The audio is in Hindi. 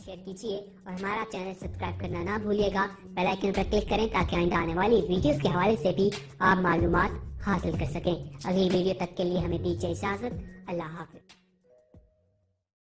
शेयर कीजिए और हमारा चैनल सब्सक्राइब करना ना भूलिएगा। बेल आइकन पर क्लिक करें ताकि आइंदा आने वाली वीडियोस के हवाले से भी आप मालूमात हासिल कर सकें। अगली वीडियो तक के लिए हमें दीजिए इजाजत। अल्लाह हाफिज।